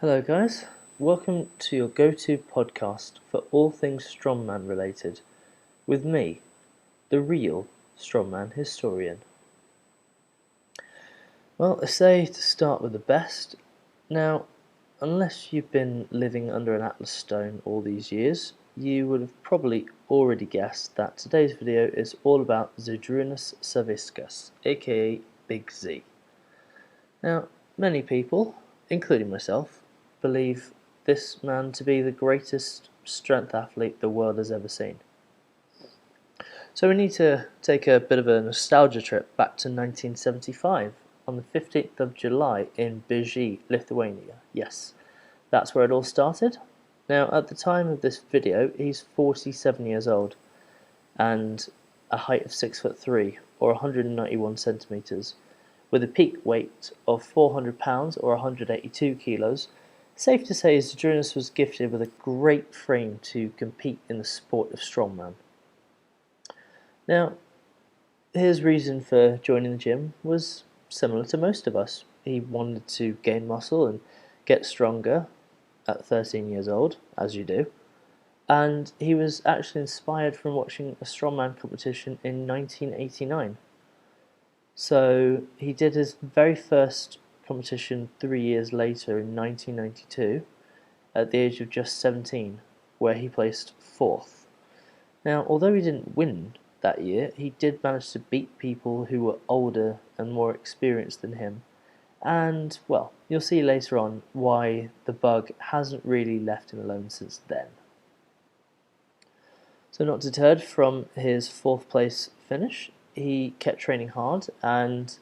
Hello guys, welcome to your go-to podcast for all things Strongman related, with me, the real Strongman historian. Well, I say to start with the best. Now, unless you've been living under an Atlas stone all these years, you would have probably already guessed that today's video is all about Zydrunas Savickas, aka Big Z. Now, many people, including myself, believe this man to be the greatest strength athlete the world has ever seen. So we need to take a bit of a nostalgia trip back to 1975 on the 15th of July in Biržai, Lithuania. Yes, that's where it all started. Now, at the time of this video, he's 47 years old and a height of 6'3" or 191 centimeters, with a peak weight of 400 pounds or 182 kilos. Safe to say Zydrunas was gifted with a great frame to compete in the sport of strongman. Now, his reason for joining the gym was similar to most of us. He wanted to gain muscle and get stronger at 13 years old, as you do. And he was actually inspired from watching a strongman competition in 1989. So he did his very first competition 3 years later in 1992 at the age of just 17, where he placed 4th. Now, although he didn't win that year, he did manage to beat people who were older and more experienced than him. And, well, you'll see later on why the bug hasn't really left him alone since then. So not deterred from his 4th place finish, he kept training hard, and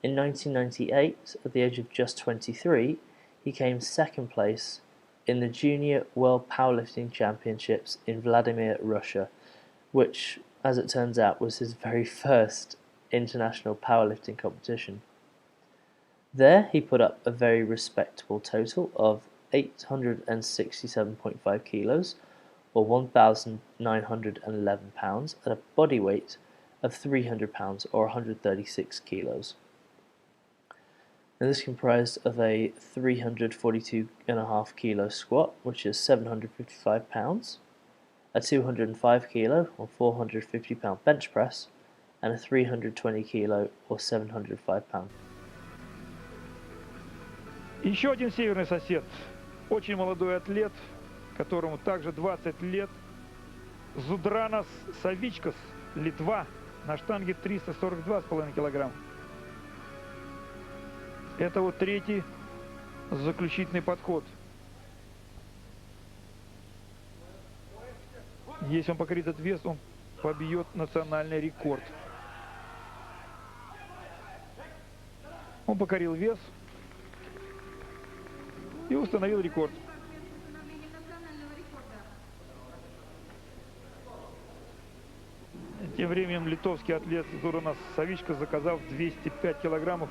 in 1998, at the age of just 23, he came 2nd place in the Junior World Powerlifting Championships in Vladimir, Russia, which, as it turns out, was his very first international powerlifting competition. There, he put up a very respectable total of 867.5 kilos, or 1,911 pounds, at a body weight of 300 pounds, or 136 kilos. Now, this comprised of a 342.5 kilo squat, which is 755 pounds, a 205 kilo, or 450 pound bench press, and a 320 kilo, or 705 pound. Еще один северный сосед, очень молодой атлет, которому также 20 лет, Zydrunas Savickas, Литва, на штанге 342,5 килограмма. Это вот третий заключительный подход. Если он покорит этот вес, он побьет национальный рекорд. Он покорил вес и установил рекорд. Тем временем литовский атлет Zydrunas Savickas, заказав 205 килограммов,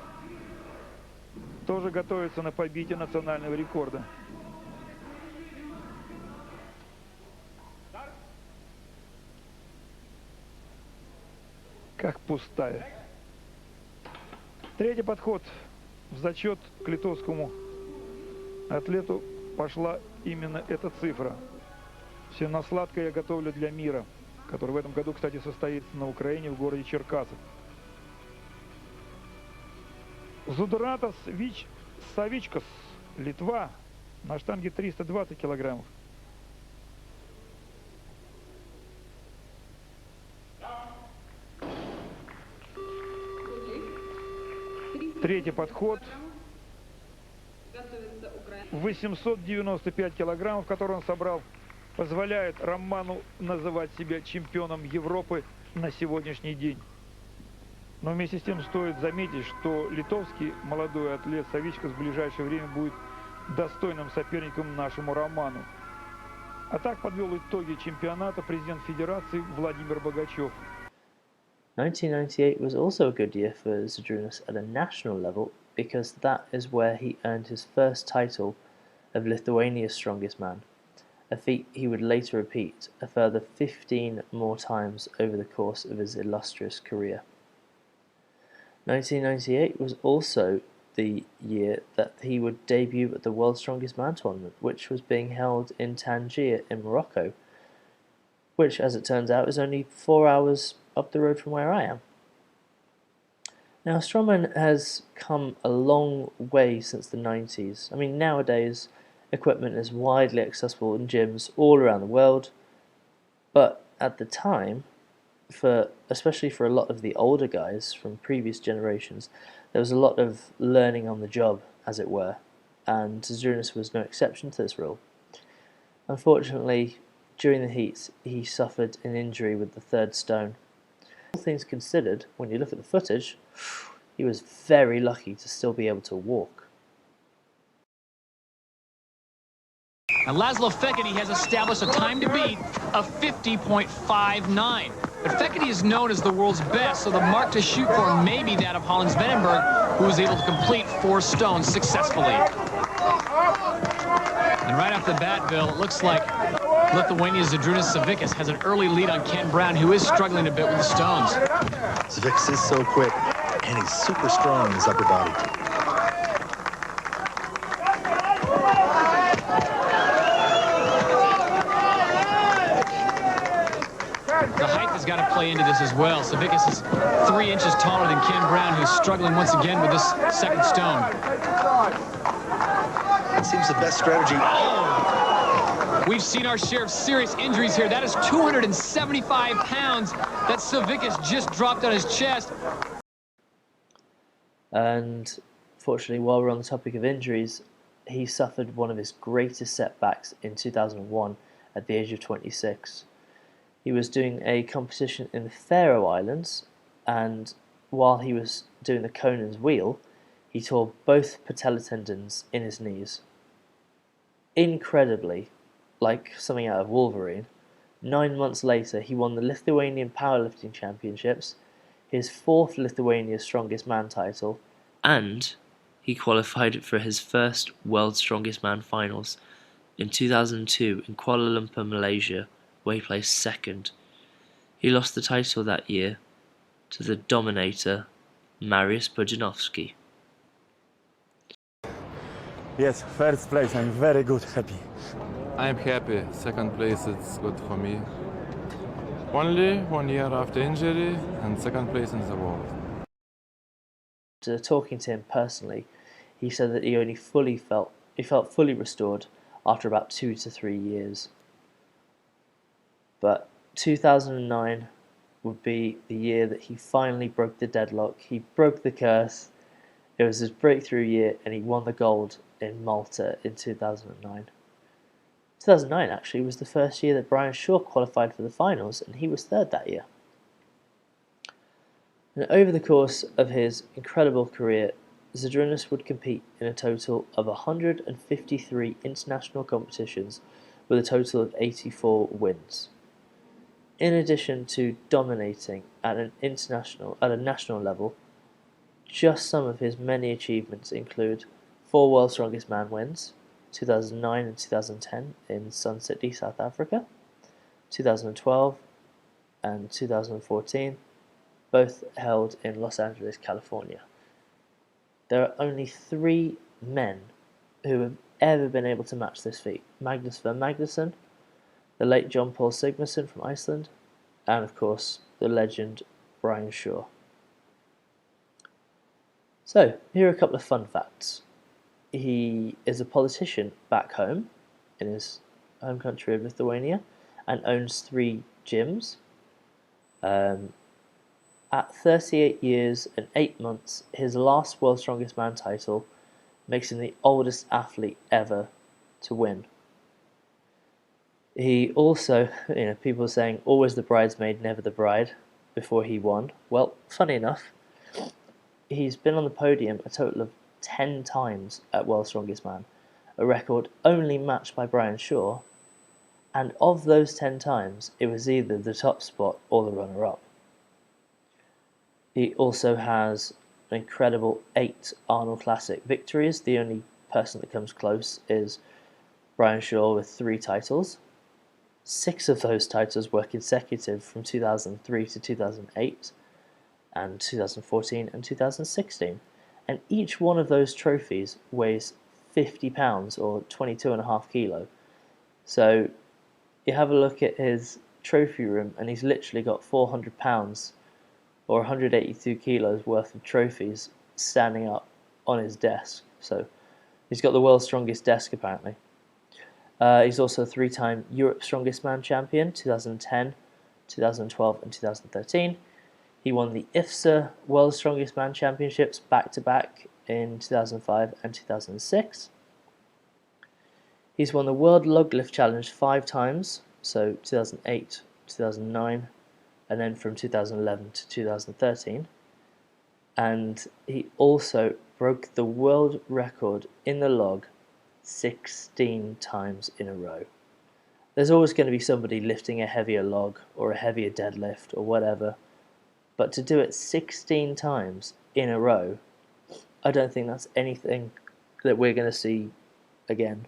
тоже готовится на побитие национального рекорда. Как пустая. Третий подход. В зачет к литовскому атлету пошла именно эта цифра. Все на сладкое я готовлю для мира, который в этом году, кстати, состоится на Украине, в городе Черкасов. Zydrunas Savickas, Литва, на штанге 320 килограммов. Третий подход. 895 килограммов, который он собрал, позволяет Роману называть себя чемпионом Европы на сегодняшний день. Но вместе с тем стоит заметить, что литовский молодой атлет Savickas в ближайшее время будет достойным соперником нашему Роману. А так подвел итоги чемпионата президент Федерации Владимир Богачев. 1998 was also a good year for Zydrunas at a national level, because that is where he earned his first title of Lithuania's strongest man, a feat he would later repeat a further 15 more times over the course of his illustrious career. 1998 was also the year that he would debut at the World's Strongest Man tournament, which was being held in Tangier in Morocco, which, as it turns out, is only 4 hours up the road from where I am. Now, strongman has come a long way since the 90s. I mean, nowadays, equipment is widely accessible in gyms all around the world, but at the time, especially for a lot of the older guys from previous generations, there was a lot of learning on the job, as it were, and Zydrunas was no exception to this rule. Unfortunately, during the heats, he suffered an injury with the third stone. All things considered, when you look at the footage, he was very lucky to still be able to walk. And Laszlo Fekete has established a time to beat of 50.59. But Fekete is known as the world's best, so the mark to shoot for may be that of Holland's Venenberg, who was able to complete 4 stones successfully. And right off the bat, Bill, it looks like Lithuania's Zydrunas Savickas has an early lead on Ken Brown, who is struggling a bit with the stones. Savickas is so quick, and he's super strong in his upper body. The height has got to play into this as well. Savickas is 3 inches taller than Ken Brown, who's struggling once again with this second stone. It seems the best strategy. We've seen our share of serious injuries here. That is 275 pounds that Savickas just dropped on his chest. And fortunately, while we're on the topic of injuries, he suffered one of his greatest setbacks in 2001 at the age of 26. He was doing a competition in the Faroe Islands, and while he was doing the Conan's wheel, he tore both patella tendons in his knees. Incredibly, like something out of Wolverine, 9 months later he won the Lithuanian Powerlifting Championships, his 4th Lithuania Strongest Man title, and he qualified for his first World's Strongest Man finals in 2002 in Kuala Lumpur, Malaysia, where he placed 2nd. He lost the title that year to the Dominator, Mariusz Pudzianowski. Yes, first place, I'm very good, happy. I'm happy. 2nd place, it's good for me. Only 1 year after injury and 2nd place in the world. Talking to him personally, he said that he felt fully restored after about 2 to 3 years. But 2009 would be the year that he finally broke the deadlock. He broke the curse. It was his breakthrough year, and he won the gold in Malta in 2009. 2009 actually was the first year that Brian Shaw qualified for the finals, and he was 3rd that year. And over the course of his incredible career, Zydrunas would compete in a total of 153 international competitions with a total of 84 wins. In addition to dominating at a national level, just some of his many achievements include 4 World's Strongest Man wins, 2009 and 2010 in Sun City, South Africa, 2012 and 2014, both held in Los Angeles, California. There are only 3 men who have ever been able to match this feat: Magnus Ver Magnusson, the late John Paul Sigmarsson from Iceland, and of course the legend Brian Shaw. So, here are a couple of fun facts. He is a politician back home in his home country of Lithuania and owns 3 gyms. At 38 years and 8 months, his last World's Strongest Man title makes him the oldest athlete ever to win. He also, people saying always the bridesmaid, never the bride, before he won. Well, funny enough, he's been on the podium a total of 10 times at World's Strongest Man, a record only matched by Brian Shaw, and of those 10 times, it was either the top spot or the runner-up. He also has an incredible 8 Arnold Classic victories. The only person that comes close is Brian Shaw with 3 titles. 6 of those titles were consecutive from 2003 to 2008 and 2014 and 2016. and each one of those trophies weighs 50 pounds or 22.5 kilo. So you have a look at his trophy room and he's literally got 400 pounds or 182 kilos worth of trophies standing up on his desk. So he's got the world's strongest desk apparently. He's also a 3-time Europe's Strongest Man champion, 2010, 2012 and 2013. He won the IFSA World's Strongest Man Championships back-to-back in 2005 and 2006. He's won the World Lug Lift Challenge 5 times, so 2008, 2009, and then from 2011 to 2013. And he also broke the world record in the log 16 times in a row. There's always going to be somebody lifting a heavier log or a heavier deadlift or whatever, but to do it 16 times in a row, I don't think that's anything that we're going to see again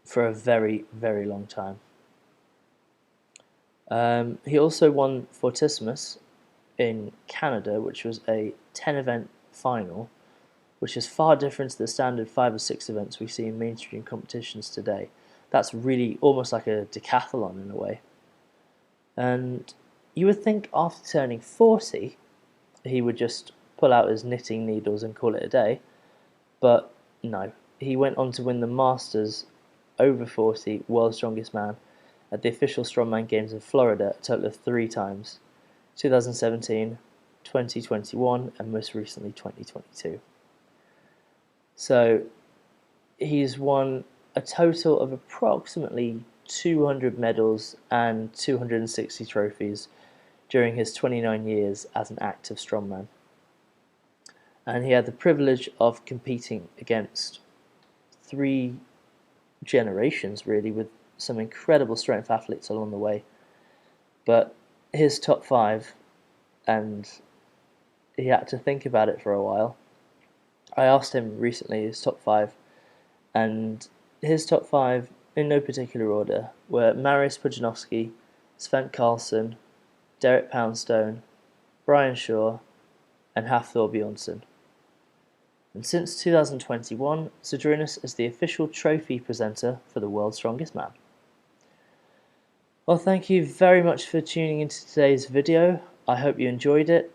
for a very, very long time. He also won Fortissimus in Canada, which was a 10-event final, which is far different to the standard 5 or 6 events we see in mainstream competitions today. That's really almost like a decathlon in a way. And you would think after turning 40, he would just pull out his knitting needles and call it a day. But no, he went on to win the Masters over 40 World's Strongest Man at the official Strongman Games in Florida a total of 3 times, 2017, 2021, and most recently 2022. So he's won a total of approximately 200 medals and 260 trophies during his 29 years as an active strongman. And he had the privilege of competing against 3 generations, really, with some incredible strength athletes along the way. But his top 5, and he had to think about it for a while. I asked him recently his top 5, and his top 5, in no particular order, were Marius Pudzianowski, Sven Karlsson, Derek Poundstone, Brian Shaw, and Hafthor Bjornsson. And since 2021, Zydrunas is the official trophy presenter for the World's Strongest Man. Well, thank you very much for tuning into today's video. I hope you enjoyed it.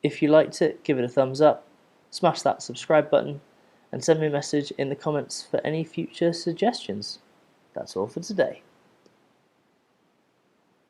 If you liked it, give it a thumbs up, smash that subscribe button, and send me a message in the comments for any future suggestions. That's all for today.